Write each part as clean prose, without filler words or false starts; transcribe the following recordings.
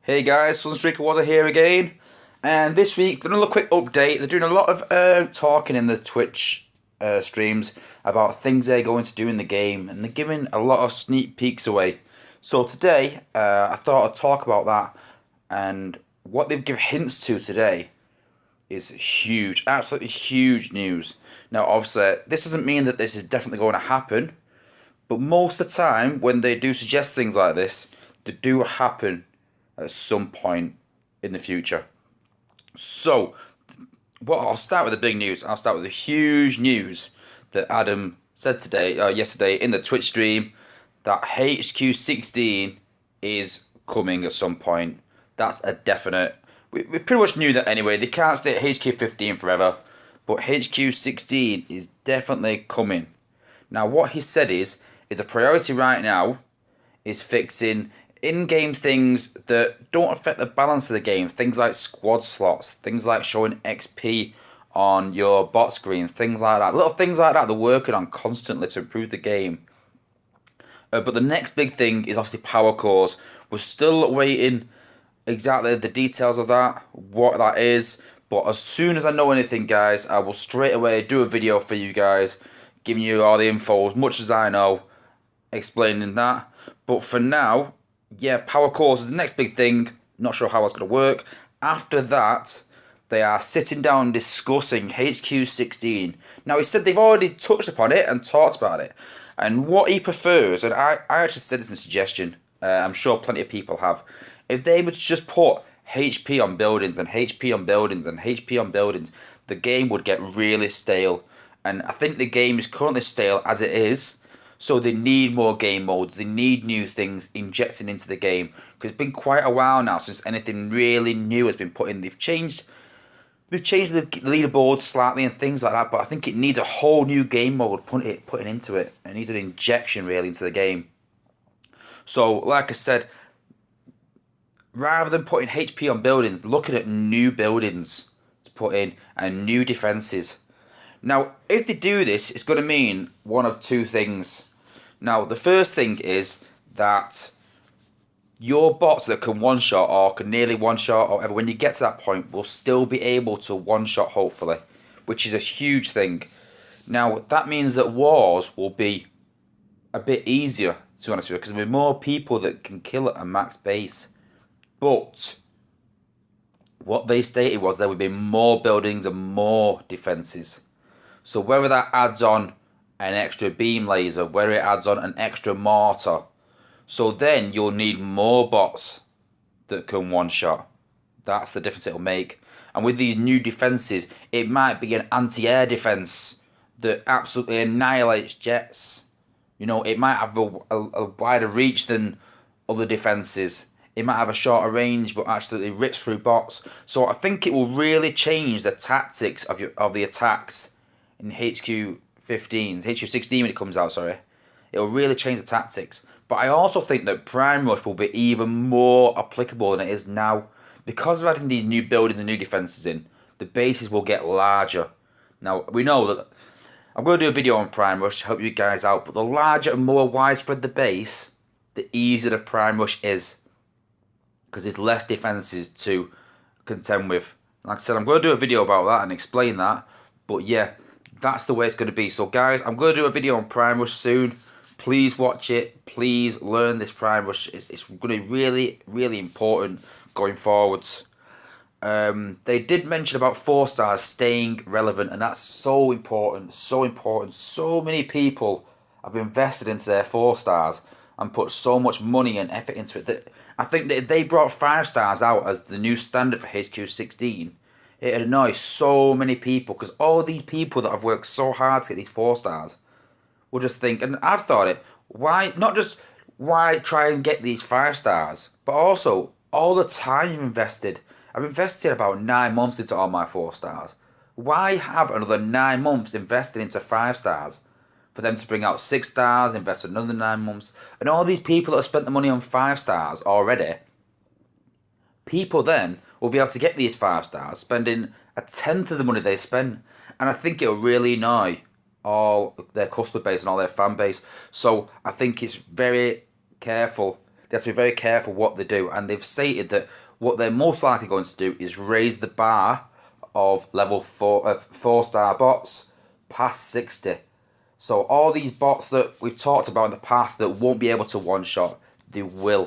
Hey guys, Sunstreaker was here again, and this week another quick update. They're doing a lot of talking in the Twitch streams about things they're going to do in the game, and they're giving a lot of sneak peeks away. So today, I thought I'd talk about that, and what they've given hints to today is huge, absolutely huge news. Now, obviously, this doesn't mean that this is definitely going to happen, but most of the time when they do suggest things like this, they do happen at some point in the future. So, I'll start with the big news. I'll start with the huge news that Adam said yesterday in the Twitch stream, that hq16 is coming at some point. That's a definite. We pretty much knew that anyway. They can't stay at hq15 forever, but hq16 is definitely coming. Now, what he said is a priority right now is fixing in-game things that don't affect the balance of the game. Things like squad slots, things like showing XP on your bot screen, things like that. Little things like that they're working on constantly to improve the game. But the next big thing is obviously power cores. We're still waiting exactly the details of that, what that is. But as soon as I know anything, guys, I will straight away do a video for you guys, giving you all the info as much as I know, explaining that. But for now, yeah, power cores is the next big thing. Not sure how it's going to work. After that, they are sitting down discussing hq16. Now, he said they've already touched upon it and talked about it. And what he prefers, and I actually said this in a suggestion, I'm sure plenty of people have, if they would just put HP on buildings and HP on buildings and HP on buildings, the game would get really stale. And I think the game is currently stale as it is. So they need more game modes, they need new things injecting into the game. Because it's been quite a while now since anything really new has been put in. They've changed the leaderboard slightly and things like that, but I think it needs a whole new game mode putting into it. It needs an injection really into the game. So, like I said, rather than putting HP on buildings, looking at new buildings to put in and new defences. Now, if they do this, it's going to mean one of two things. Now, the first thing is that your bots that can one-shot or can nearly one-shot or whatever, when you get to that point, will still be able to one-shot, hopefully, which is a huge thing. Now, that means that wars will be a bit easier, to be honest with you, because there'll be more people that can kill at a max base. But what they stated was there would be more buildings and more defences. So whether that adds on an extra beam laser, whether it adds on an extra mortar, so then you'll need more bots that can one-shot. That's the difference it'll make. And with these new defences, it might be an anti-air defence that absolutely annihilates jets. You know, it might have a wider reach than other defences. It might have a shorter range, but absolutely rips through bots. So I think it will really change the tactics of the attacks in hq16 when it comes out, sorry. It will really change the tactics. But I also think that Prime Rush will be even more applicable than it is now. Because of adding these new buildings and new defences in, the bases will get larger. Now, we know that I'm going to do a video on Prime Rush to help you guys out, but the larger and more widespread the base, the easier the Prime Rush is. Because there's less defences to contend with. Like I said, I'm going to do a video about that and explain that. But yeah, that's the way it's going to be. So guys, I'm going to do a video on Prime Rush soon. Please watch it. Please learn this Prime Rush. It's going to be really, really important going forwards. They did mention about 4 stars staying relevant, and that's so important. So important. So many people have invested into their 4 stars and put so much money and effort into it that I think that if they brought 5 stars out as the new standard for hq16, it'd annoy so many people, because all these people that have worked so hard to get these 4 stars will just think, and I've thought it, why try and get these 5 stars, but also all the time you've invested. I've invested about 9 months into all my 4 stars. Why have another 9 months invested into 5 stars? For them to bring out 6 stars, invest another 9 months, and all these people that have spent the money on 5 stars already, people then will be able to get these 5 stars, spending a tenth of the money they spent, and I think it'll really annoy all their customer base and all their fan base. So I think it's very careful They have to be very careful what they do, and they've stated that what they're most likely going to do is raise the bar of level 4 of 4-star bots past 60. So all these bots that we've talked about in the past that won't be able to one-shot, they will.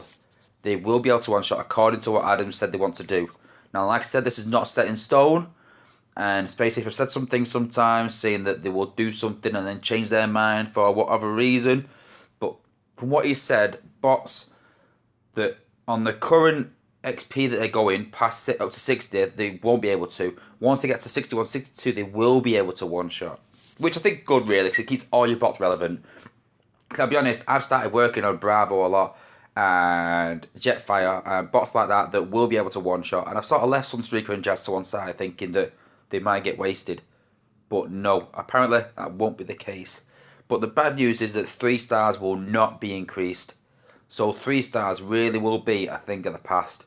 They will be able to one-shot according to what Adam said they want to do. Now, like I said, this is not set in stone. And Space have said something sometimes saying that they will do something and then change their mind for whatever reason. But from what he said, bots that on the current XP that they're going past up to 60, they won't be able to. Once they get to 61, 62, they will be able to one-shot. Which I think is good, really, because it keeps all your bots relevant. Because I'll be honest, I've started working on Bravo a lot and Jetfire and bots like that that will be able to one-shot. And I've sort of left Sunstreaker and Jazz to one side thinking that they might get wasted. But no, apparently that won't be the case. But the bad news is that 3 stars will not be increased. So 3 stars really will be a thing of the past.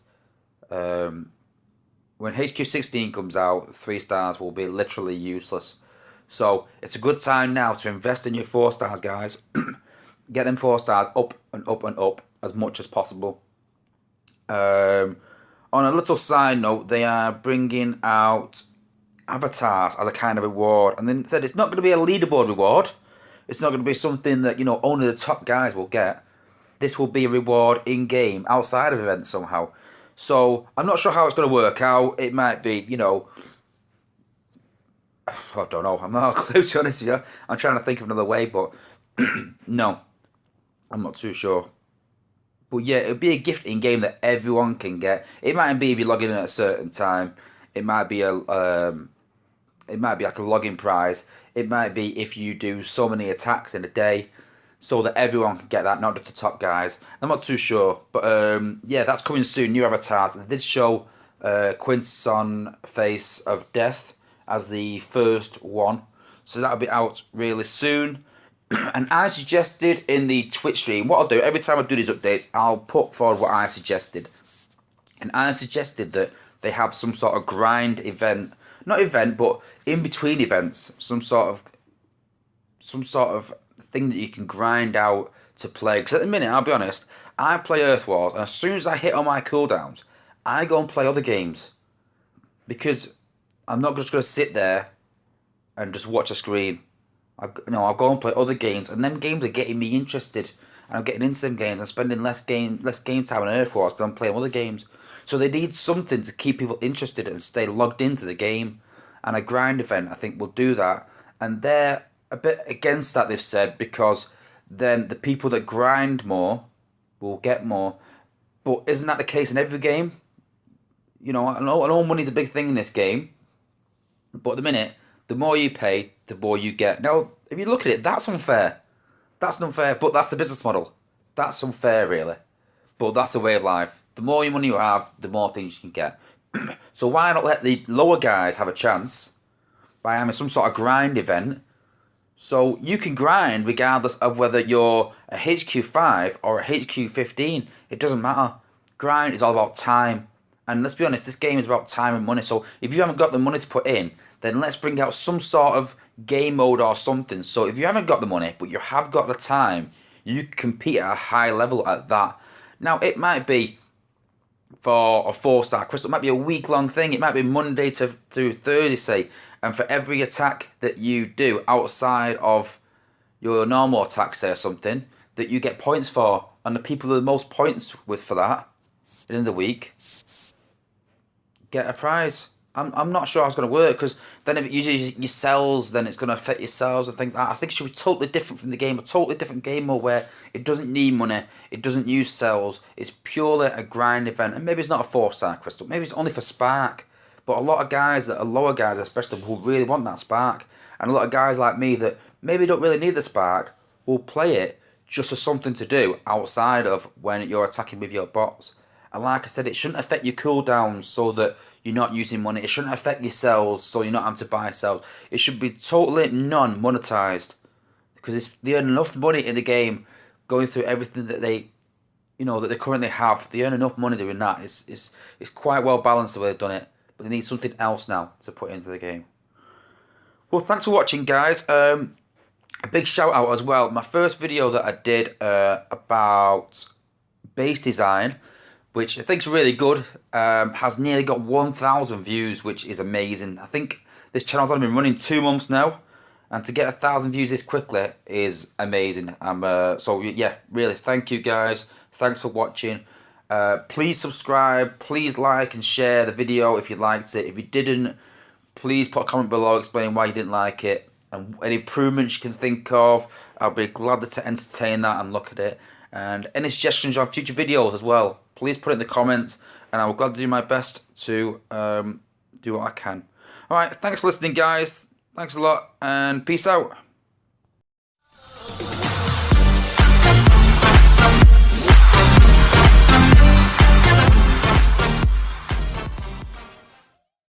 When hq16 comes out, 3 stars will be literally useless. So it's a good time now to invest in your 4 stars, guys. Get them 4 stars up and up and up as much as possible. On a little side note, they are bringing out avatars as a kind of reward, and then said it's not going to be a leaderboard reward. It's not going to be something that, you know, only the top guys will get. This will be a reward in game outside of events somehow. So I'm not sure how it's going to work out. It might be, you know, I don't know. I'm not a clue, to be honest with you. I'm trying to think of another way, but no, I'm not too sure. But yeah, it'll be a gift in game that everyone can get. It might be if you log in at a certain time. It might be like a login prize. It might be if you do so many attacks in a day, so that everyone can get that, not just the top guys. I'm not too sure, but yeah, that's coming soon. New avatars. They did show Quinson Face of Death as the first one, so that'll be out really soon. And I suggested in the Twitch stream, what I'll do every time I do these updates, I'll put forward what I suggested, and I suggested that they have some sort of grind event, not event, but in between events, some sort of thing that you can grind out to play. Because at the minute, I'll be honest, I play Earthwars, and as soon as I hit on my cooldowns, I go and play other games, because I'm not just going to sit there and just watch a screen. I'll go and play other games, and them games are getting me interested, and I'm getting into them games and spending less game time on Earthwars because I'm playing other games. So they need something to keep people interested and stay logged into the game, and a grind event I think will do that. And they're a bit against that, they've said, because then the people that grind more will get more. But isn't that the case in every game? You know, I know money's a big thing in this game, but at the minute, the more you pay, the more you get. Now, if you look at it, that's unfair. That's unfair, but that's the business model. That's unfair, really. But that's the way of life. The more money you have, the more things you can get. So why not let the lower guys have a chance by having some sort of grind event? So you can grind regardless of whether you're a hq5 or a hq15. It doesn't matter. Grind is all about time. And let's be honest, this game is about time and money. So if you haven't got the money to put in, then let's bring out some sort of game mode or something. So if you haven't got the money, but you have got the time, you can compete at a high level at that. Now, it might be for a 4-star crystal. It might be a week-long thing. It might be Monday to Thursday, say. And for every attack that you do outside of your normal attack, say, or something, that you get points for. And the people with the most points with for that, at the end of the week, get a prize. I'm not sure how it's going to work, because then if it uses your cells, then it's going to affect your cells and things like that. I think it should be totally different from the game, a totally different game mode where it doesn't need money, it doesn't use cells, it's purely a grind event. And maybe it's not a 4-star crystal, maybe it's only for spark. But a lot of guys that are lower guys, especially, who really want that spark, and a lot of guys like me that maybe don't really need the spark, will play it just as something to do outside of when you're attacking with your bots. And like I said, it shouldn't affect your cooldowns so that you're not using money. It shouldn't affect your cells so you're not having to buy cells. It should be totally non-monetized, because they earn enough money in the game going through everything that they, that they currently have. They earn enough money doing that. It's quite well balanced the way they've done it, but they need something else now to put into the game. Well, thanks for watching, guys. A big shout out as well. My first video that I did about base design, which I think is really good. Has nearly got 1,000 views, which is amazing. I think this channel's only been running 2 months now, and to get 1,000 views this quickly is amazing. So yeah, really, thank you guys. Thanks for watching. Please subscribe. Please like and share the video if you liked it. If you didn't, please put a comment below explaining why you didn't like it and any improvements you can think of. I'll be glad to entertain that and look at it. And any suggestions on future videos as well, please put it in the comments, and I will glad to do my best to do what I can. Alright, thanks for listening guys. Thanks a lot, and peace out.